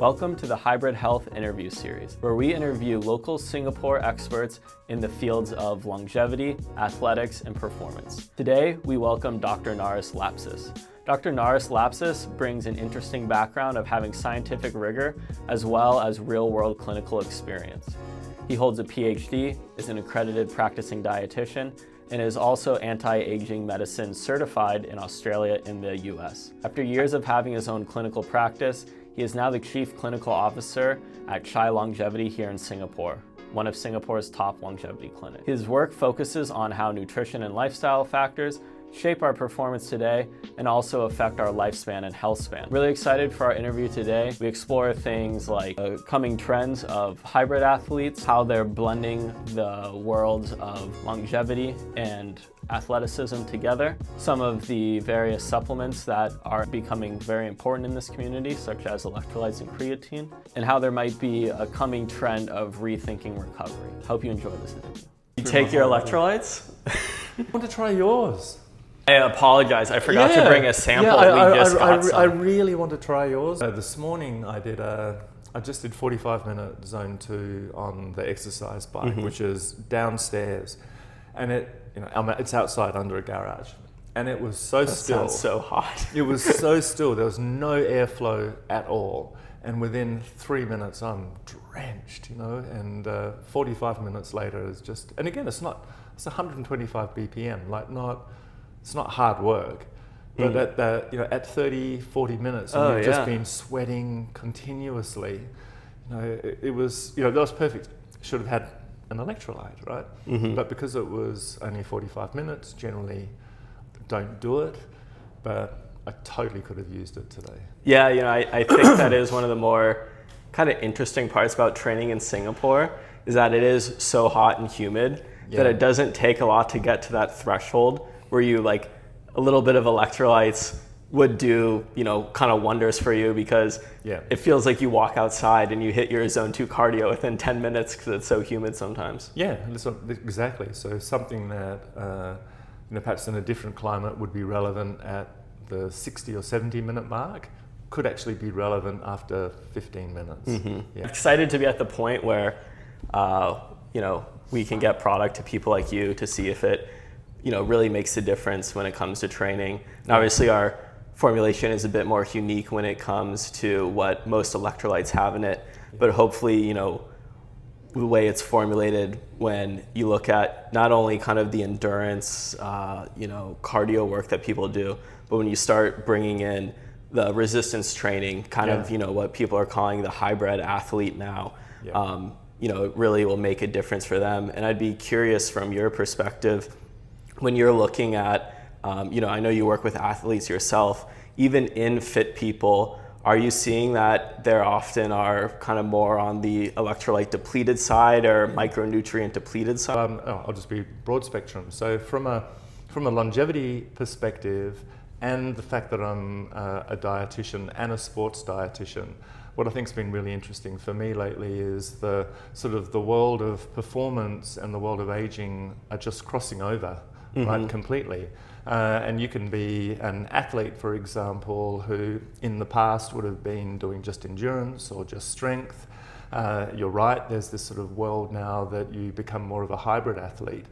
Welcome to the Hybrid Health interview series, where we interview local Singapore experts in the fields of longevity, athletics, and performance. Today, we welcome Dr. Naras Lapsys. Dr. Naras Lapsys brings an interesting background of having scientific rigor as well as real-world clinical experience. He holds a PhD, is an accredited practicing dietitian, and is also anti-aging medicine certified in Australia and the US. After years of having his own clinical practice, he is now the Chief Clinical Officer at Chai Longevity here in Singapore, one of Singapore's top longevity clinics. His work focuses on how nutrition and lifestyle factors shape our performance today and also affect our lifespan and health span. Really excited for our interview today. We explore things like coming trends of hybrid athletes, how they're blending the worlds of longevity and athleticism together, some of the various supplements that are becoming very important in this community, such as electrolytes and creatine, and how there might be a coming trend of rethinking recovery. Hope you enjoy this interview. You take your electrolytes? I want to try yours. I apologize, I forgot to bring a sample. I really want to try yours. This morning I just did 45-minute zone 2 on the exercise bike, which is downstairs, and it's outside under a garage, and it was so still. Sounds so hot. It was so still. There was no airflow at all, and within 3 minutes I'm drenched, and 45 minutes later is just. And again, it's 125 BPM, It's not hard work, but at 30, 40 minutes, and you've just been sweating continuously. It was, that was perfect. Should have had an electrolyte, right? But because it was only 45 minutes, generally don't do it, but I totally could have used it today. Yeah, I think that is one of the more kind of interesting parts about training in Singapore, is that it is so hot and humid that it doesn't take a lot to get to that threshold where you a little bit of electrolytes would do, kind of wonders for you, because it feels like you walk outside and you hit your zone 2 cardio within 10 minutes because it's so humid sometimes. Yeah, exactly. So something that, perhaps in a different climate would be relevant at the 60 or 70 minute mark could actually be relevant after 15 minutes. Yeah. Excited to be at the point where, we can get product to people like you to see if it really makes a difference when it comes to training. And obviously our formulation is a bit more unique when it comes to what most electrolytes have in it, but hopefully, the way it's formulated, when you look at not only kind of the endurance, cardio work that people do, but when you start bringing in the resistance training, kind of, what people are calling the hybrid athlete now, it really will make a difference for them. And I'd be curious from your perspective, when you're looking at, I know you work with athletes yourself, even in fit people, are you seeing that there often are kind of more on the electrolyte depleted side or micronutrient depleted side? I'll just be broad spectrum. So from a longevity perspective, and the fact that I'm a dietitian and a sports dietitian, what I think's been really interesting for me lately is the sort of the world of performance and the world of aging are just crossing over. Right, completely. And you can be an athlete, for example, who in the past would have been doing just endurance or just strength. You're right, there's this sort of world now that you become more of a hybrid athlete.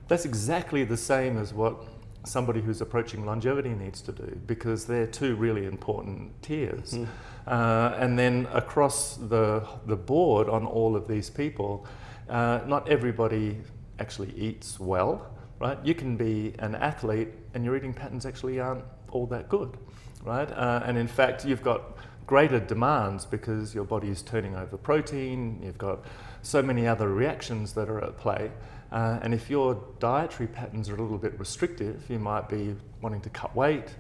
That's exactly the same as what somebody who's approaching longevity needs to do, because they're two really important tiers. And then across the board on all of these people, not everybody actually eats well. Right, you can be an athlete and your eating patterns actually aren't all that good, right? And in fact, you've got greater demands because your body is turning over protein, you've got so many other reactions that are at play. And if your dietary patterns are a little bit restrictive, you might be wanting to cut weight,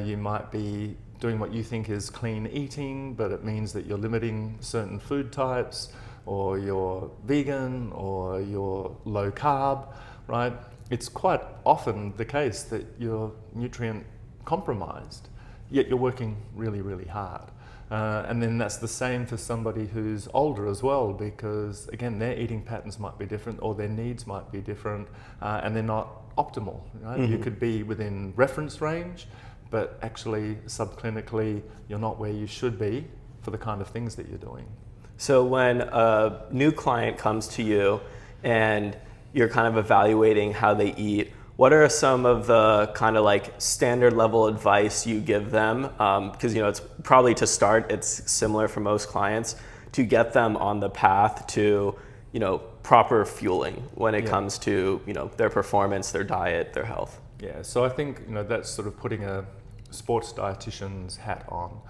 you might be doing what you think is clean eating, but it means that you're limiting certain food types, or you're vegan, or you're low carb. Right, it's quite often the case that you're nutrient compromised, yet you're working really, really hard. And then that's the same for somebody who's older as well, because again, their eating patterns might be different, or their needs might be different, and they're not optimal. Right? You could be within reference range, but actually subclinically, you're not where you should be for the kind of things that you're doing. So when a new client comes to you and you're kind of evaluating how they eat, what are some of the kind of like standard level advice you give them? Because it's probably to start, it's similar for most clients, to get them on the path to proper fueling when it comes to their performance, their diet, their health. Yeah, so I think that's sort of putting a sports dietitian's hat on,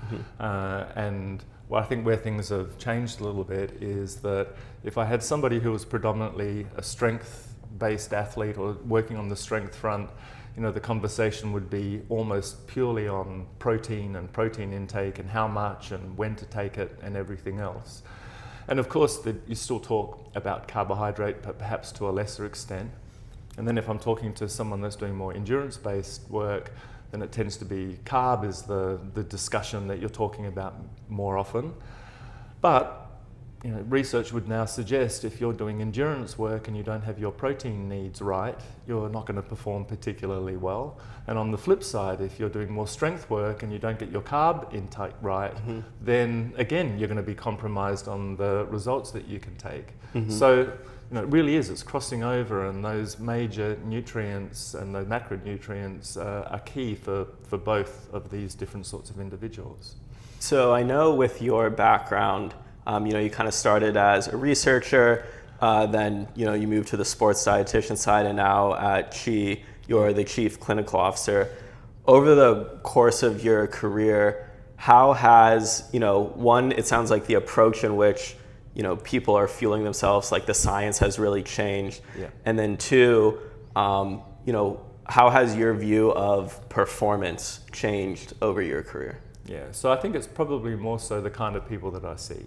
and well, I think where things have changed a little bit is that if I had somebody who was predominantly a strength-based athlete or working on the strength front, the conversation would be almost purely on protein and protein intake and how much and when to take it and everything else. And of course, you still talk about carbohydrate, but perhaps to a lesser extent. And then if I'm talking to someone that's doing more endurance-based work, then it tends to be carb is the discussion that you're talking about more often. But research would now suggest if you're doing endurance work and you don't have your protein needs right, you're not going to perform particularly well. And on the flip side, if you're doing more strength work and you don't get your carb intake right, then again, you're going to be compromised on the results that you can take. So it really is, it's crossing over, and those major nutrients and the macronutrients are key for both of these different sorts of individuals. So I know with your background, you kind of started as a researcher, then you moved to the sports dietitian side, and now at Chi, you're the chief clinical officer. Over the course of your career, how has, one, it sounds like the approach in which people are fueling themselves, like the science has really changed. Yeah. And then two, how has your view of performance changed over your career? Yeah, so I think it's probably more so the kind of people that I see.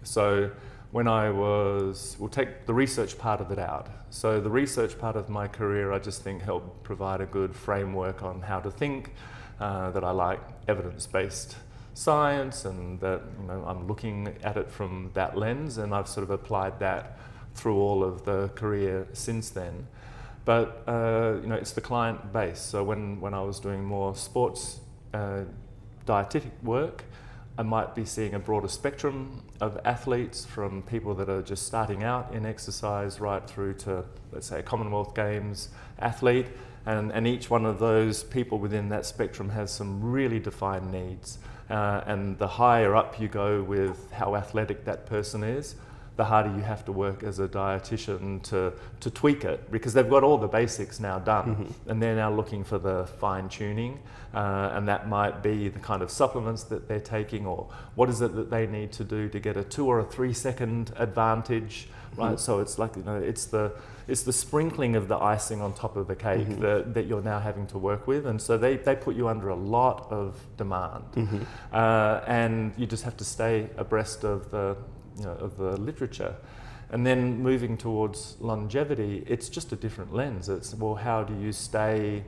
So when we'll take the research part of it out. So the research part of my career, I just think helped provide a good framework on how to think, that I like evidence-based science, and that I'm looking at it from that lens, and I've sort of applied that through all of the career since then. But it's the client base. So when I was doing more sports dietetic work, I might be seeing a broader spectrum of athletes, from people that are just starting out in exercise right through to, let's say, a Commonwealth Games athlete, and each one of those people within that spectrum has some really defined needs. And the higher up you go with how athletic that person is, the harder you have to work as a dietitian to tweak it, because they've got all the basics now done, and they're now looking for the fine tuning, and that might be the kind of supplements that they're taking, or what is it that they need to do to get a 2 or 3 second advantage, right? So it's like, it's the sprinkling of the icing on top of the cake that you're now having to work with, and so they put you under a lot of demand, and you just have to stay abreast of the literature. And then moving towards longevity, it's just a different lens. It's, well, how do you stay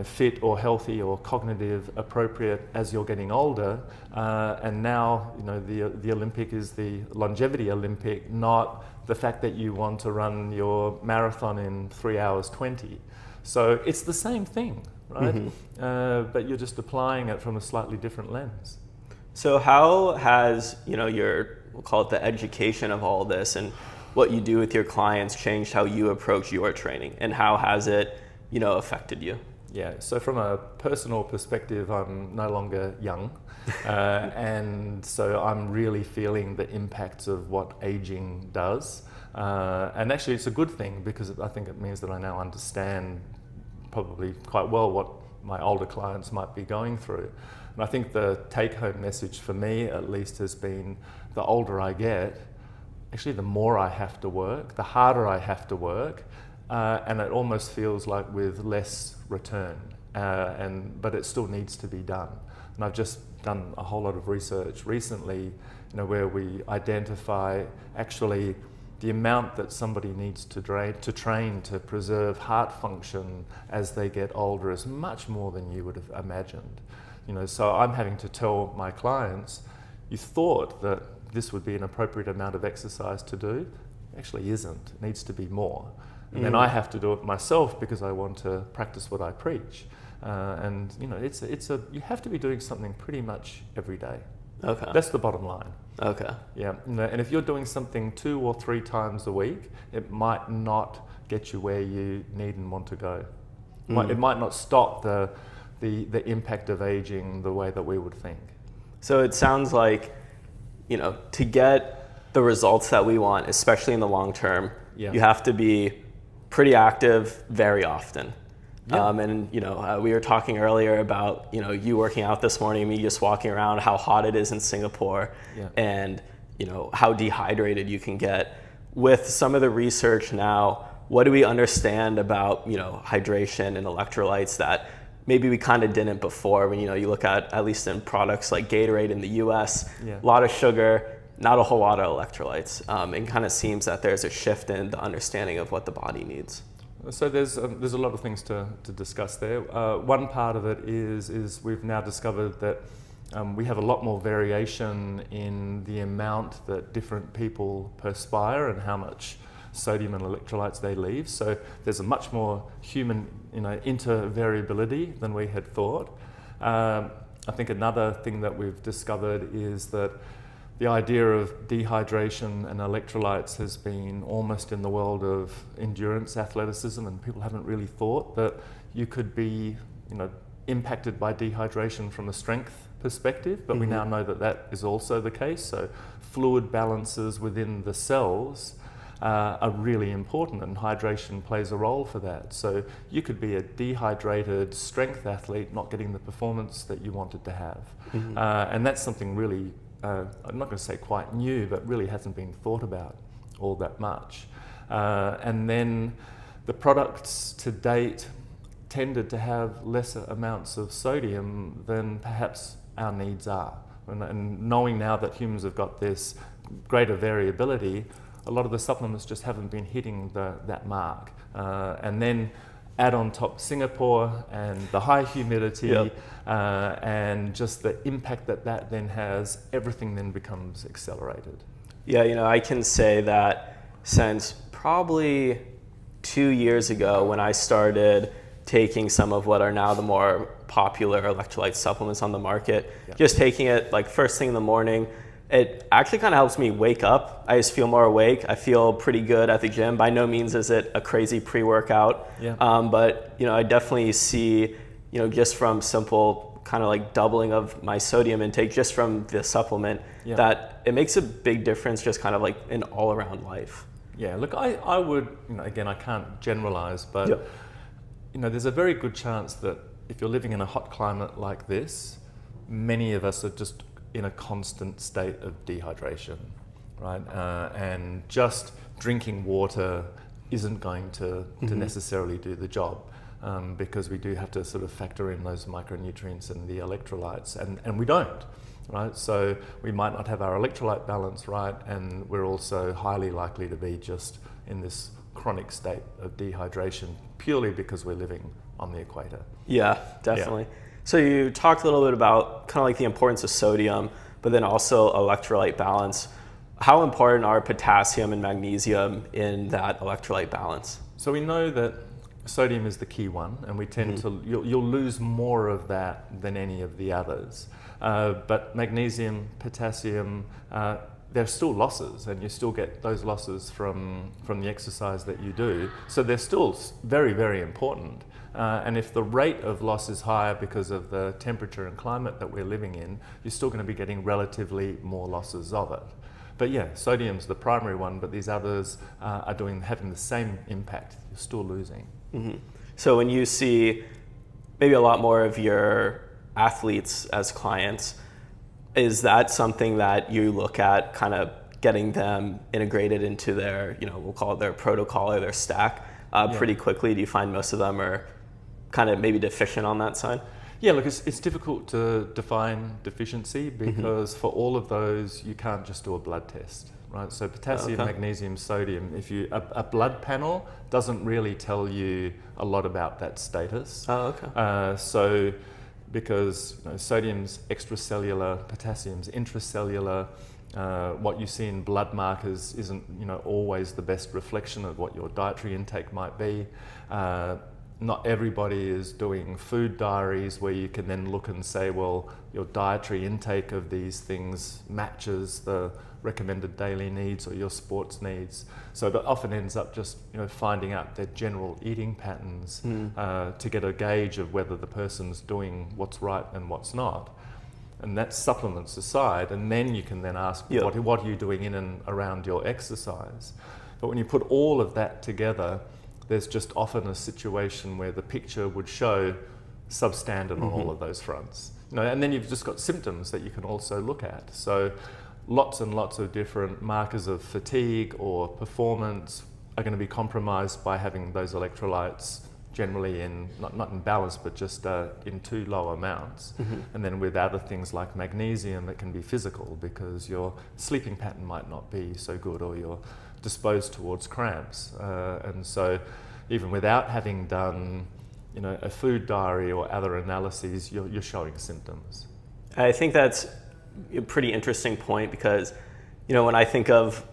fit or healthy or cognitive appropriate as you're getting older? And now, the Olympic is the longevity Olympic, not the fact that you want to run your marathon in 3 hours 20. So it's the same thing, right? But you're just applying it from a slightly different lens. So how has, we'll call it the education of all this and what you do with your clients changed how you approach your training, and how has it, affected you? Yeah, so from a personal perspective, I'm no longer young, and so I'm really feeling the impacts of what aging does. And actually it's a good thing, because I think it means that I now understand probably quite well what my older clients might be going through. And I think the take-home message for me, at least, has been the older I get, actually the more I have to work, the harder I have to work, and it almost feels like with less return, but it still needs to be done. And I've just done a whole lot of research recently, where we identify actually the amount that somebody needs to train to preserve heart function as they get older is much more than you would have imagined. So I'm having to tell my clients, you thought that this would be an appropriate amount of exercise to do, actually isn't. It needs to be more. And then I have to do it myself because I want to practice what I preach. And you have to be doing something pretty much every day. Okay. That's the bottom line. Okay. Yeah, and if you're doing something 2 or 3 times a week, it might not get you where you need and want to go. It might not stop the impact of aging the way that we would think. So it sounds like, to get the results that we want, especially in the long term, you have to be pretty active very often. Yeah. We were talking earlier about, you working out this morning, me just walking around, how hot it is in Singapore, and, how dehydrated you can get. With some of the research now, what do we understand about, hydration and electrolytes that maybe we kind of didn't before? When, you look at least in products like Gatorade in the US, a lot of sugar, not a whole lot of electrolytes. It kind of seems that there's a shift in the understanding of what the body needs. So there's a lot of things to discuss there. One part of it is we've now discovered that we have a lot more variation in the amount that different people perspire and how much sodium and electrolytes they leave. So there's a much more human, intervariability than we had thought. I think another thing that we've discovered is that the idea of dehydration and electrolytes has been almost in the world of endurance athleticism, and people haven't really thought that you could be, impacted by dehydration from a strength perspective, but we now know that that is also the case. So fluid balances within the cells are really important, and hydration plays a role for that. So you could be a dehydrated strength athlete not getting the performance that you wanted to have. And that's something really, I'm not going to say quite new, but really hasn't been thought about all that much. And then the products to date tended to have lesser amounts of sodium than perhaps our needs are. And knowing now that humans have got this greater variability, a lot of the supplements just haven't been hitting that mark. And then add on top Singapore and the high humidity, and just the impact that then has, everything then becomes accelerated. Yeah, I can say that since probably 2 years ago when I started taking some of what are now the more popular electrolyte supplements on the market, just taking it like first thing in the morning, it actually kind of helps me wake up. I just feel more awake. I feel pretty good at the gym. By no means is it a crazy pre-workout, but I definitely see, just from simple kind of like doubling of my sodium intake just from the supplement, that it makes a big difference just kind of like in all around life. Yeah, look, I would, again, I can't generalize, but there's a very good chance that if you're living in a hot climate like this, many of us are just in a constant state of dehydration, right? And just drinking water isn't going to necessarily do the job, because we do have to sort of factor in those micronutrients and the electrolytes, and we don't, right? So we might not have our electrolyte balance right, and we're also highly likely to be just in this chronic state of dehydration purely because we're living on the equator. Yeah, definitely. So you talked a little bit about kind of like the importance of sodium, but then also electrolyte balance. How important are potassium and magnesium in that electrolyte balance? So we know that sodium is the key one, and we tend to, you'll lose more of that than any of the others. But magnesium, potassium, there's still losses, and you still get those losses from the exercise that you do. So they're still very, very important. And if the rate of loss is higher because of the temperature and climate that we're living in, you're still going to be getting relatively more losses of it. But yeah, sodium's the primary one, but these others are having the same impact. You're still losing. So when you see maybe a lot more of your athletes as clients, is that something that you look at kind of getting them integrated into their, we'll call it their protocol or their stack pretty quickly? Do you find most of them are kind of maybe deficient on that side? Yeah, look, it's difficult to define deficiency because for all of those, you can't just do a blood test, right? So potassium, magnesium, sodium, a blood panel doesn't really tell you a lot about that status. So because sodium's extracellular, potassium's intracellular, what you see in blood markers isn't always the best reflection of what your dietary intake might be. not everybody is doing food diaries where you can then look and say, well, your dietary intake of these things matches the recommended daily needs or your sports needs. So it often ends up just finding out their general eating patterns to get a gauge of whether the person's doing what's right and what's not. And that's supplements aside, and then you can then ask, what are you doing in and around your exercise? But when you put all of that together, there's just often a situation where the picture would show substandard on all of those fronts. And then you've just got symptoms that you can also look at. So lots and lots of different markers of fatigue or performance are going to be compromised by having those electrolytes generally in, not in balance, but just in too low amounts. And then with other things like magnesium, it can be physical because your sleeping pattern might not be so good, or you're disposed towards cramps. And so even without having done a food diary or other analyses, you're showing symptoms. I think that's a pretty interesting point because when I think of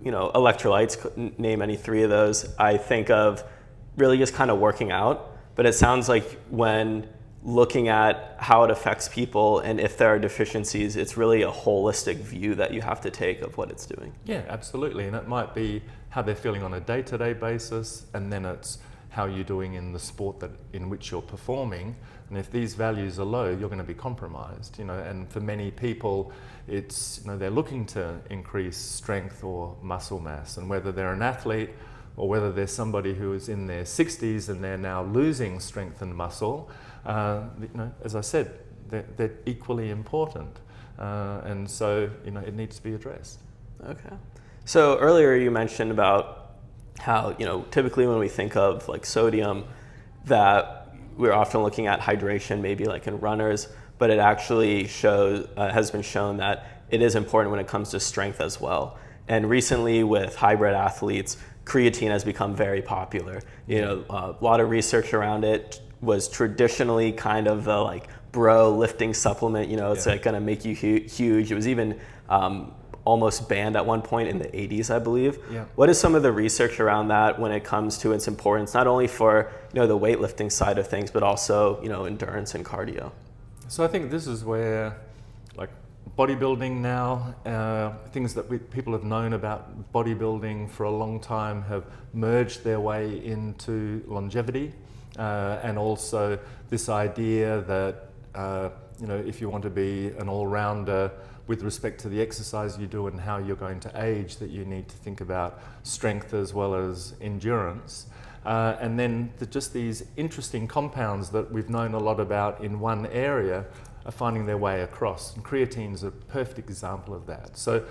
electrolytes, name any three of those, I think of really just kind of working out. But it sounds like when looking at how it affects people and if there are deficiencies, it's really a holistic view that you have to take of what it's doing. Yeah, absolutely. And it might be how they're feeling on a day-to-day basis, and then it's how you're doing in the sport in which you're performing. And if these values are low, you're going to be compromised. And for many people, it's they're looking to increase strength or muscle mass, and whether they're an athlete or whether they're somebody who is in their 60s and they're now losing strength and muscle, as I said, they're equally important. And so, it needs to be addressed. Okay. So earlier you mentioned about how, typically when we think of like sodium, that we're often looking at hydration, maybe like in runners, but it actually has been shown that it is important when it comes to strength as well. And recently with hybrid athletes, creatine has become very popular. A lot of research around it was traditionally kind of the like bro lifting supplement. It's like going to make you huge. It was even almost banned at one point in the 80s, I believe. Yeah. What is some of the research around that when it comes to its importance, not only for the weightlifting side of things, but also endurance and cardio? So I think this is where bodybuilding now, things that people have known about bodybuilding for a long time have merged their way into longevity, and also this idea that if you want to be an all-rounder with respect to the exercise you do and how you're going to age, that you need to think about strength as well as endurance. And then just these interesting compounds that we've known a lot about in one area are finding their way across. And creatine is a perfect example of that. So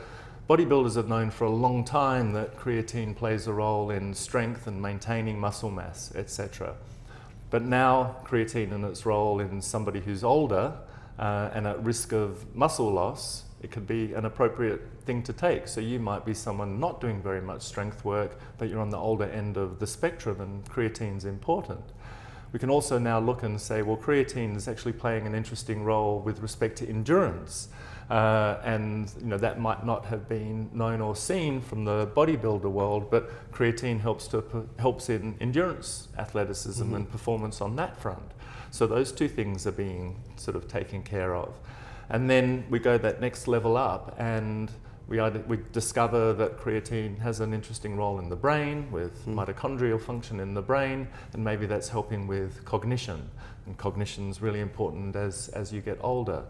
bodybuilders have known for a long time that creatine plays a role in strength and maintaining muscle mass, etc. But now creatine and its role in somebody who's older and at risk of muscle loss, it could be an appropriate thing to take. So you might be someone not doing very much strength work, but you're on the older end of the spectrum, and creatine's important. We can also now look and say, well, creatine is actually playing an interesting role with respect to endurance. And that might not have been known or seen from the bodybuilder world, but creatine helps in endurance athleticism and performance on that front. So those two things are being sort of taken care of. And then we go that next level up, and we discover that creatine has an interesting role in the brain with mitochondrial function in the brain, and maybe that's helping with cognition. And cognition is really important as you get older.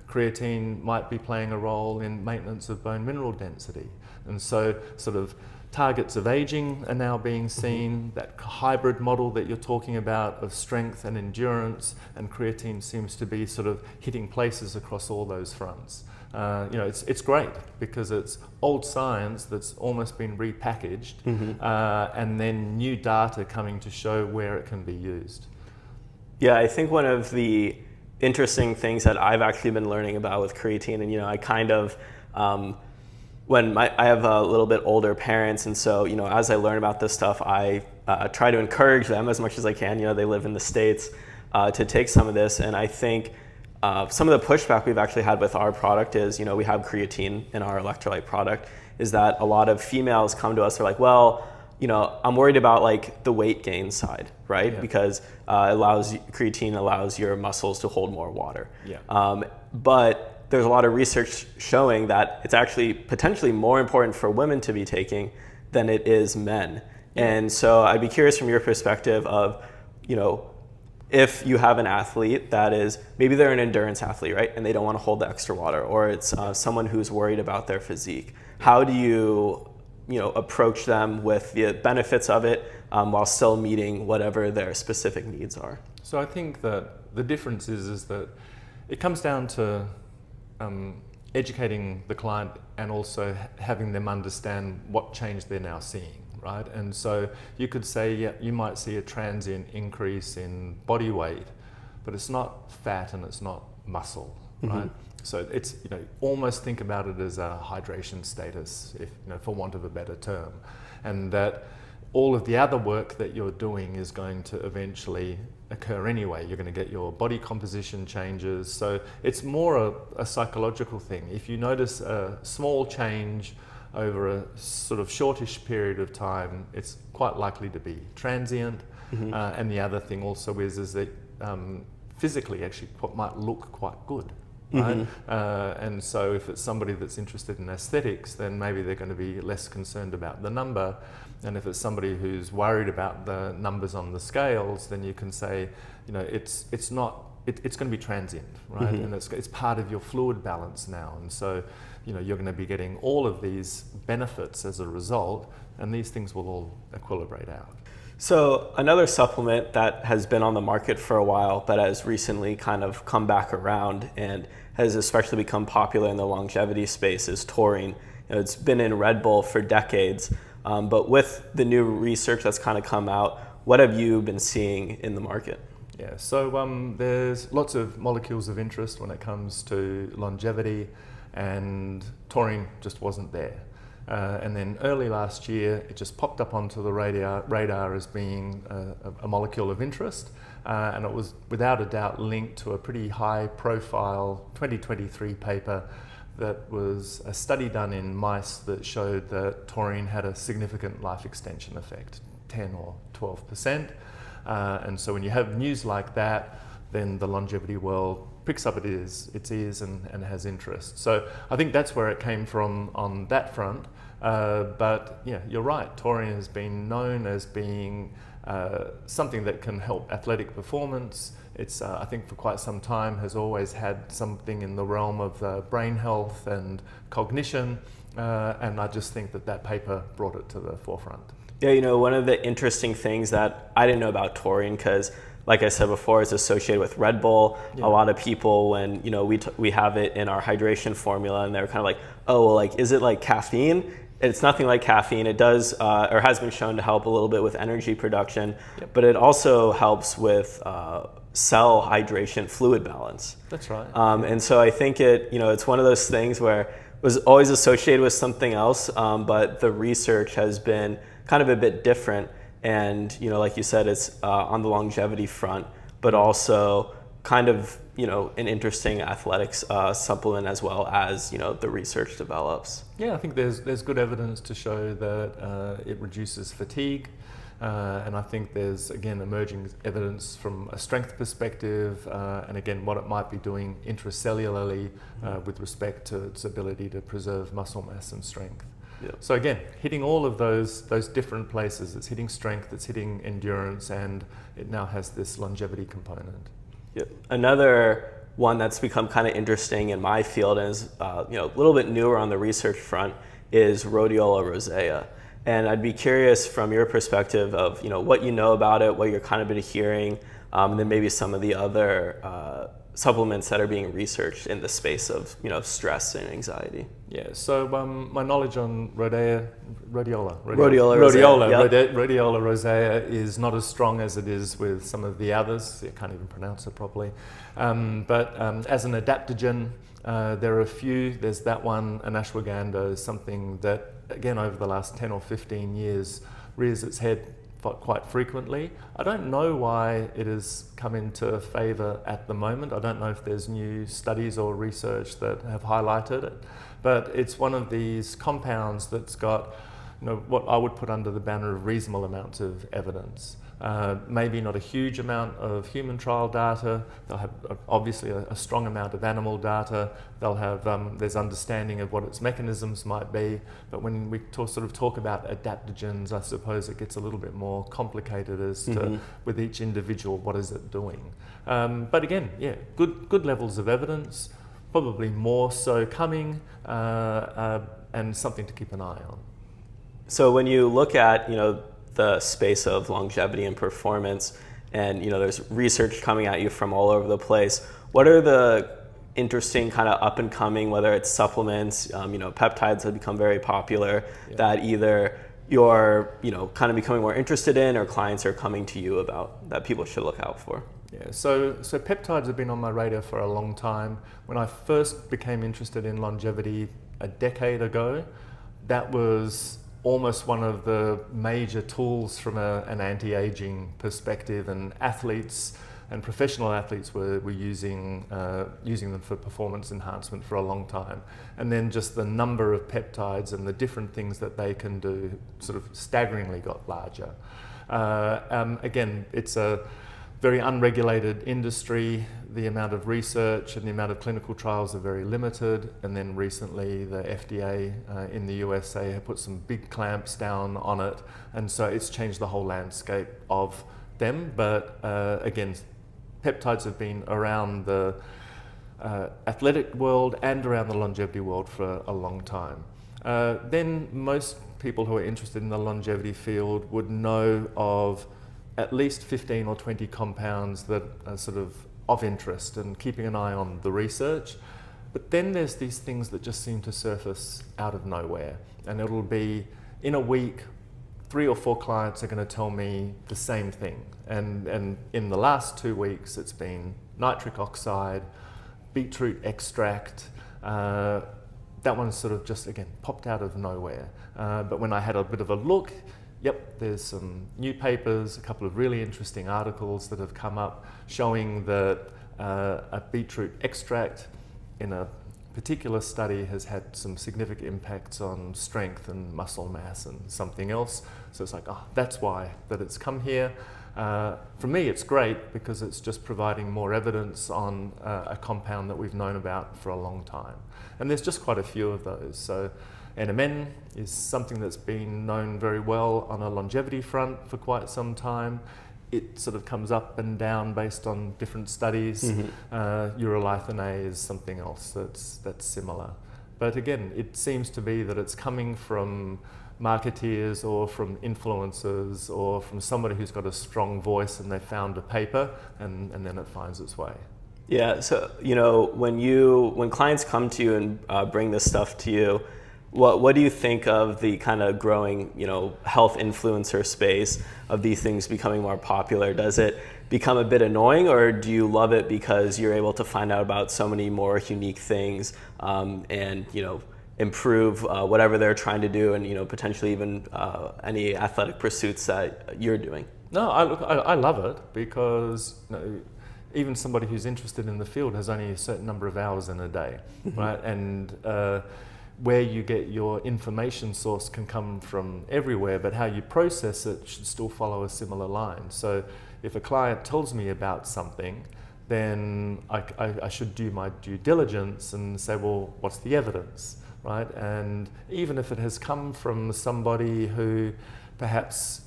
Creatine might be playing a role in maintenance of bone mineral density. And so sort of targets of aging are now being seen, that hybrid model that you're talking about of strength and endurance, and creatine seems to be sort of hitting places across all those fronts. It's great because it's old science that's almost been repackaged, and then new data coming to show where it can be used. Yeah, I think one of the interesting things that I've actually been learning about with creatine, and I kind of I have a little bit older parents, and so as I learn about this stuff, I try to encourage them as much as I can. They live in the States, to take some of this, and I think some of the pushback we've actually had with our product is, we have creatine in our electrolyte product, is that a lot of females come to us, they're like, well, I'm worried about like the weight gain side, right? Yeah. Because creatine allows your muscles to hold more water. Yeah. But there's a lot of research showing that it's actually potentially more important for women to be taking than it is men. Yeah. And so I'd be curious from your perspective of, if you have an athlete that is, maybe they're an endurance athlete, right? And they don't want to hold the extra water, or it's someone who's worried about their physique. How do you, approach them with the benefits of it while still meeting whatever their specific needs are? So I think that the difference is that it comes down to educating the client and also having them understand what change they're now seeing. Right? And so you could say, yeah, you might see a transient increase in body weight, but it's not fat and it's not muscle, right? Mm-hmm. So it's, almost think about it as a hydration status, if, for want of a better term. And that all of the other work that you're doing is going to eventually occur anyway. You're going to get your body composition changes. So it's more a psychological thing. If you notice a small change over a sort of shortish period of time, it's quite likely to be transient. Mm-hmm. And the other thing also is that physically actually might look quite good, right? Mm-hmm. And so if it's somebody that's interested in aesthetics, then maybe they're going to be less concerned about the number. And if it's somebody who's worried about the numbers on the scales, then you can say, it's going to be transient, right? Mm-hmm. And it's part of your fluid balance now. And so, you're going to be getting all of these benefits as a result, and these things will all equilibrate out. So another supplement that has been on the market for a while, but has recently kind of come back around and has especially become popular in the longevity space is taurine. It's been in Red Bull for decades, but with the new research that's kind of come out, what have you been seeing in the market? Yeah, so there's lots of molecules of interest when it comes to longevity, and taurine just wasn't there. And then early last year, it just popped up onto the radar as being a molecule of interest, and it was without a doubt linked to a pretty high-profile 2023 paper that was a study done in mice that showed that taurine had a significant life extension effect, 10 or 12%. And so when you have news like that, then the longevity world picks up its ears and has interest. So I think that's where it came from on that front. But yeah, you're right. Taurine has been known as being something that can help athletic performance. It's, I think for quite some time, has always had something in the realm of brain health and cognition. And I just think that paper brought it to the forefront. Yeah, one of the interesting things that I didn't know about taurine, because like I said before, it's associated with Red Bull. Yeah. A lot of people, when we have it in our hydration formula, and they're kind of like, oh, well, like, is it like caffeine? It's nothing like caffeine. It does, or has been shown to help a little bit with energy production, yep. But it also helps with cell hydration, fluid balance. That's right. And so I think it's one of those things where it was always associated with something else, but the research has been kind of a bit different. And, like you said, it's on the longevity front, but also kind of, an interesting athletics supplement as well as, the research develops. Yeah, I think there's good evidence to show that it reduces fatigue. And I think there's, again, emerging evidence from a strength perspective, and again, what it might be doing intracellularly with respect to its ability to preserve muscle mass and strength. Yep. So again, hitting all of those different places. It's hitting strength, it's hitting endurance, and it now has this longevity component. Yep. Another one that's become kind of interesting in my field and is a little bit newer on the research front is Rhodiola rosea. And I'd be curious from your perspective of what you know about it, what you're kind of been hearing, and then maybe some of the other supplements that are being researched in the space of stress and anxiety. Yeah, so my knowledge on Rhodiola rosea is not as strong as it is with some of the others. I can't even pronounce it properly. But as an adaptogen, there are a few. There's that one, an ashwagandha, is something that, again, over the last 10 or 15 years, rears its head quite frequently. I don't know why it has come into favour at the moment. I don't know if there's new studies or research that have highlighted it, but it's one of these compounds that's got what I would put under the banner of reasonable amounts of evidence. Maybe not a huge amount of human trial data. They'll have obviously a strong amount of animal data. They'll have there's understanding of what its mechanisms might be. But when we talk about adaptogens, I suppose it gets a little bit more complicated as to with each individual what is it doing. But again, good levels of evidence, probably more so coming, and something to keep an eye on. So when you look at the space of longevity and performance, and there's research coming at you from all over the place, what are the interesting kind of up and coming, whether it's supplements, peptides have become very popular, that either you're kind of becoming more interested in or clients are coming to you about that people should look out for? Yeah, so peptides have been on my radar for a long time. When I first became interested in longevity a decade ago, that was almost one of the major tools from an anti-aging perspective, and athletes and professional athletes were using them for performance enhancement for a long time. And then just the number of peptides and the different things that they can do sort of staggeringly got larger. Again, it's a very unregulated industry. The amount of research and the amount of clinical trials are very limited. And then recently the FDA in the USA have put some big clamps down on it. And so it's changed the whole landscape of them. But again, peptides have been around the athletic world and around the longevity world for a long time. Then most people who are interested in the longevity field would know of at least 15 or 20 compounds that are sort of interest and keeping an eye on the research. But then there's these things that just seem to surface out of nowhere. And it'll be in a week, 3 or 4 clients are going to tell me the same thing. And in the last 2 weeks, it's been nitric oxide, beetroot extract. That one sort of just, again, popped out of nowhere. But when I had a bit of a look, there's some new papers, a couple of really interesting articles that have come up showing that a beetroot extract in a particular study has had some significant impacts on strength and muscle mass and something else. So it's like, that's why that it's come here. For me, it's great because it's just providing more evidence on a compound that we've known about for a long time. And there's just quite a few of those. So NMN is something that's been known very well on a longevity front for quite some time. It sort of comes up and down based on different studies. Urolithin A is something else that's similar. But again, it seems to be that it's coming from marketeers or from influencers or from somebody who's got a strong voice and they found a paper and then it finds its way. Yeah, so when clients come to you and bring this stuff to you, what do you think of the kind of growing, health influencer space of these things becoming more popular? Does it become a bit annoying, or do you love it because you're able to find out about so many more unique things and improve whatever they're trying to do, and potentially even any athletic pursuits that you're doing? No, I love it because even somebody who's interested in the field has only a certain number of hours in a day, right? And where you get your information source can come from everywhere, but how you process it should still follow a similar line. So if a client tells me about something, then I should do my due diligence and say, well, what's the evidence, right? And even if it has come from somebody who perhaps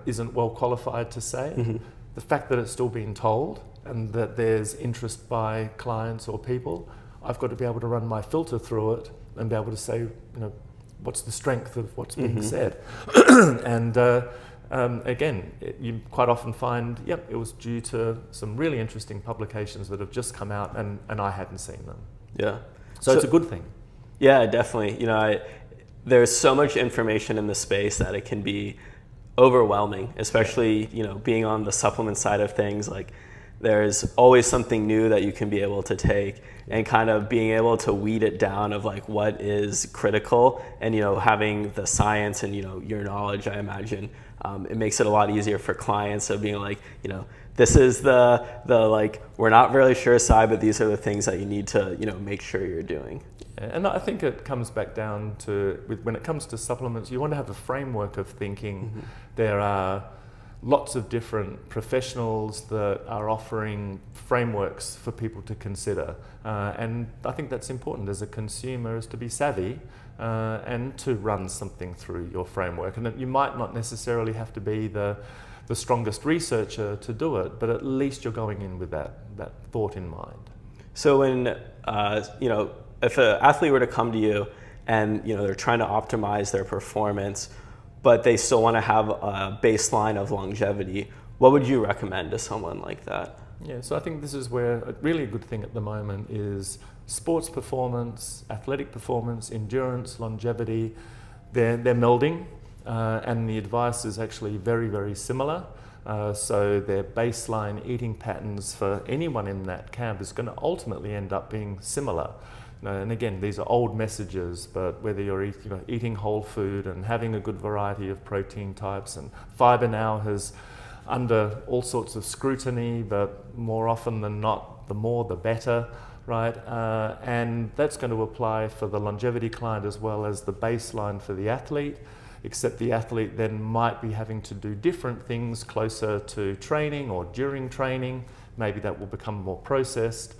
isn't well qualified to say, the fact that it's still being told and that there's interest by clients or people, I've got to be able to run my filter through it and be able to say, what's the strength of what's being said. And again, you quite often find, it was due to some really interesting publications that have just come out and I hadn't seen them. Yeah. So it's a good thing. Yeah, definitely. There's so much information in the space that it can be overwhelming, especially, being on the supplement side of things. Like, there's always something new that you can be able to take, and kind of being able to weed it down of like what is critical, and having the science and your knowledge, I imagine it makes it a lot easier for clients of being like, this is the like, we're not really sure side, but these are the things that you need to make sure you're doing. And I think it comes back down to, when it comes to supplements, you want to have a framework of thinking. There are lots of different professionals that are offering frameworks for people to consider. And I think that's important as a consumer, is to be savvy and to run something through your framework. And you might not necessarily have to be the strongest researcher to do it, but at least you're going in with that thought in mind. So when, if an athlete were to come to you and, they're trying to optimize their performance, but they still want to have a baseline of longevity, what would you recommend to someone like that? Yeah, so I think this is where a really good thing at the moment is sports performance, athletic performance, endurance, longevity. They're melding, and the advice is actually very, very similar. So their baseline eating patterns for anyone in that camp is going to ultimately end up being similar. And again, these are old messages, but whether you're eating whole food and having a good variety of protein types, and fiber now is under all sorts of scrutiny, but more often than not, the more the better, right? And that's going to apply for the longevity client as well as the baseline for the athlete, except the athlete then might be having to do different things closer to training or during training. Maybe that will become more processed.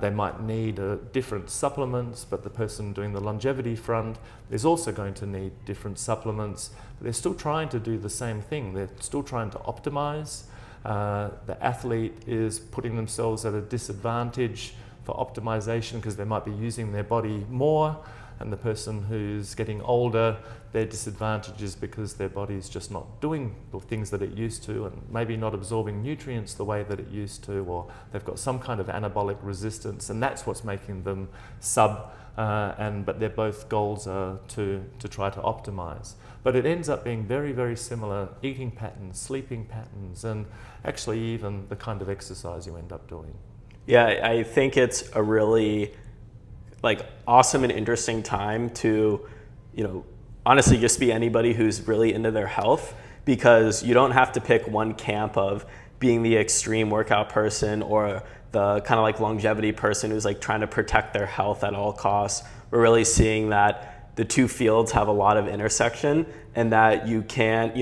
They might need different supplements, but the person doing the longevity front is also going to need different supplements. But they're still trying to do the same thing. They're still trying to optimize. The athlete is putting themselves at a disadvantage for optimization because they might be using their body more, and the person who's getting older, their disadvantage is because their body's just not doing the things that it used to, and maybe not absorbing nutrients the way that it used to, or they've got some kind of anabolic resistance, and that's what's making them but their both goals are to try to optimize. But it ends up being very, very similar eating patterns, sleeping patterns, and actually even the kind of exercise you end up doing. Yeah, I think it's a really awesome and interesting time to, honestly just be anybody who's really into their health, because you don't have to pick one camp of being the extreme workout person or the kind of longevity person who's trying to protect their health at all costs. We're really seeing that the two fields have a lot of intersection, and that you can,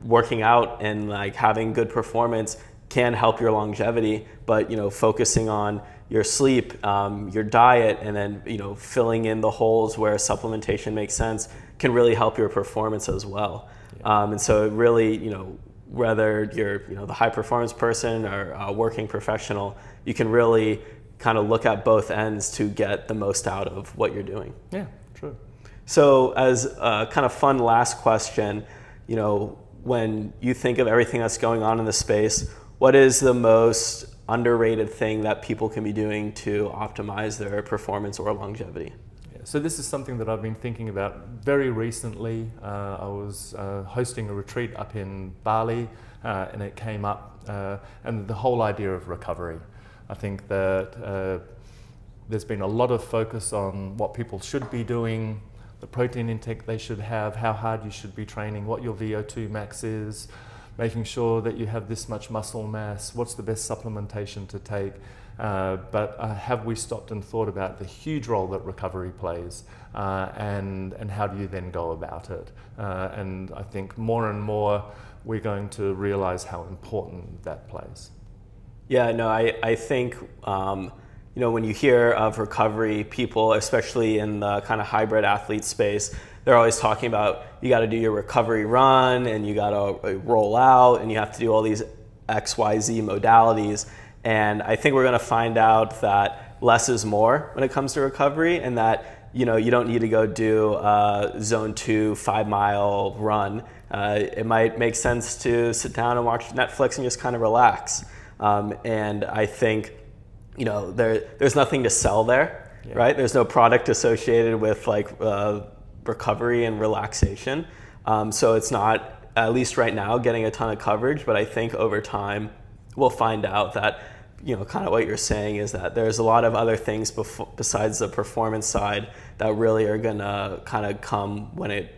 working out and having good performance can help your longevity, but focusing on your sleep, your diet, and then filling in the holes where supplementation makes sense can really help your performance as well. Yeah. And so it really, whether you're the high performance person or a working professional, you can really kind of look at both ends to get the most out of what you're doing. Yeah, true. So as a kind of fun last question, when you think of everything that's going on in the space, what is the most underrated thing that people can be doing to optimize their performance or longevity? Yeah, so this is something that I've been thinking about very recently. I was hosting a retreat up in Bali, and it came up, and the whole idea of recovery. I think that there's been a lot of focus on what people should be doing, the protein intake they should have, how hard you should be training, what your VO2 max is, making sure that you have this much muscle mass, what's the best supplementation to take. But have we stopped and thought about the huge role that recovery plays, and how do you then go about it? And I think more and more we're going to realize how important that plays. Yeah, no, I think, when you hear of recovery, people, especially in the kind of hybrid athlete space, they're always talking about you got to do your recovery run and you got to roll out and you have to do all these XYZ modalities. And I think we're going to find out that less is more when it comes to recovery, and that you don't need to go do a zone 2 5-mile run. It might make sense to sit down and watch Netflix and just kind of relax. And I think there's nothing to sell there, yeah. Right? There's no product associated with recovery and relaxation. So it's not, at least right now, getting a ton of coverage, but I think over time we'll find out that, kind of what you're saying is that there's a lot of other things besides the performance side that really are gonna kind of come when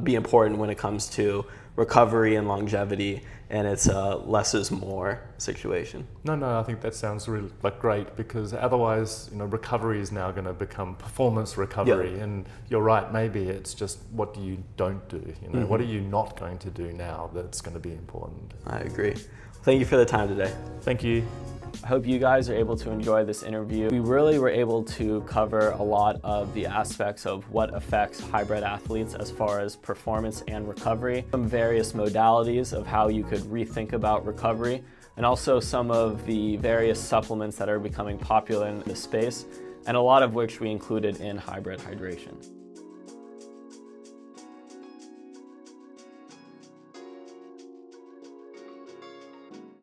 be important when it comes to recovery and longevity. and it's a less is more situation. No, I think that sounds really great, because otherwise, recovery is now going to become performance recovery. Yeah. And you're right, maybe it's just what you don't do. What are you not going to do now that's going to be important? I agree. Thank you for the time today. Thank you. I hope you guys are able to enjoy this interview. We really were able to cover a lot of the aspects of what affects hybrid athletes as far as performance and recovery, some various modalities of how you could rethink about recovery, and also some of the various supplements that are becoming popular in the space, and a lot of which we included in hybrid hydration.